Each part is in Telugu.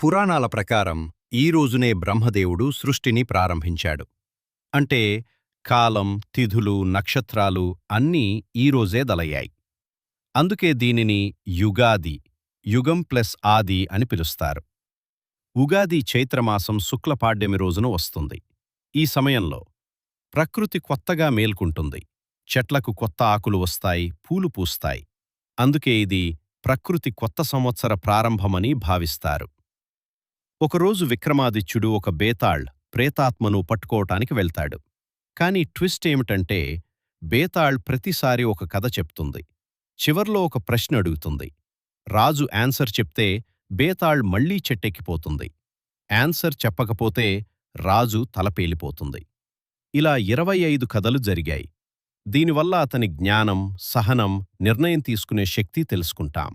పురాణాల ప్రకారం ఈ రోజునే బ్రహ్మదేవుడు సృష్టిని ప్రారంభించాడు. అంటే కాలం, తిథులు, నక్షత్రాలు అన్నీ ఈ రోజే దలయ్యాయి. అందుకే దీనిని యుగాది, యుగం ప్లస్ ఆది అని పిలుస్తారు. ఉగాది చైత్రమాసం శుక్లపాడ్యమి రోజున వస్తుంది. ఈ సమయంలో ప్రకృతి కొత్తగా మేల్కుంటుంది. చెట్లకు కొత్త ఆకులు వస్తాయి, పూలు పూస్తాయి. అందుకే ఇది ప్రకృతి కొత్త సంవత్సర ప్రారంభమని భావిస్తారు. ఒకరోజు విక్రమాదిత్యుడు ఒక బేతాళ్ ప్రేతాత్మను పట్టుకోవటానికి వెళ్తాడు. కాని ట్విస్ట్ ఏమిటంటే బేతాళ్ ప్రతిసారి ఒక కథ చెప్తుంది. చివర్లో ఒక ప్రశ్న అడుగుతుంది. రాజు ఆన్సర్ చెప్తే బేతాళ్ మళ్లీ చెట్టెక్కిపోతుంది. ఆన్సర్ చెప్పకపోతే రాజు తలపేలిపోతుంది. ఇలా 25 కథలు జరిగాయి. దీనివల్ల అతని జ్ఞానం, సహనం, నిర్ణయం తీసుకునే శక్తి తెలుసుకుంటాం.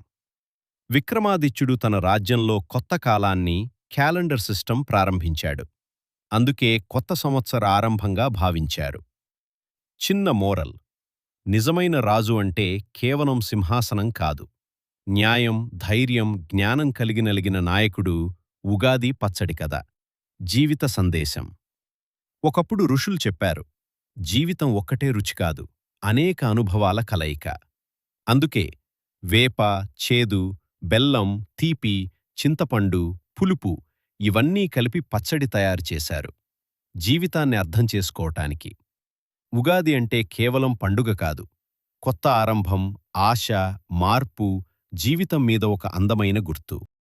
విక్రమాదిత్యుడు తన రాజ్యంలో కొత్త కాలాన్ని, క్యాలెండర్ సిస్టమ్ ప్రారంభించాడు. అందుకే కొత్త సంవత్సర ఆరంభంగా భావించారు. చిన్న మోరల్: నిజమైన రాజు అంటే కేవలం సింహాసనం కాదు, న్యాయం, ధైర్యం, జ్ఞానం కలిగినలిగిన నాయకుడు. ఉగాది పచ్చడి కథ, జీవిత సందేశం. ఒకప్పుడు ఋషులు చెప్పారు, జీవితం ఒక్కటే రుచి కాదు, అనేక అనుభవాల కలయిక. అందుకే వేప, చేదు, బెల్లం, తీపి, చింతపండు, పులుపు ఇవన్నీ కలిపి పచ్చడి తయారు చేశారు, జీవితాన్ని అర్థం చేసుకోవటానికి. ఉగాది అంటే కేవలం పండుగ కాదు, కొత్త ఆరంభం, ఆశ, మార్పు, జీవితం మీద ఒక అందమైన గుర్తు.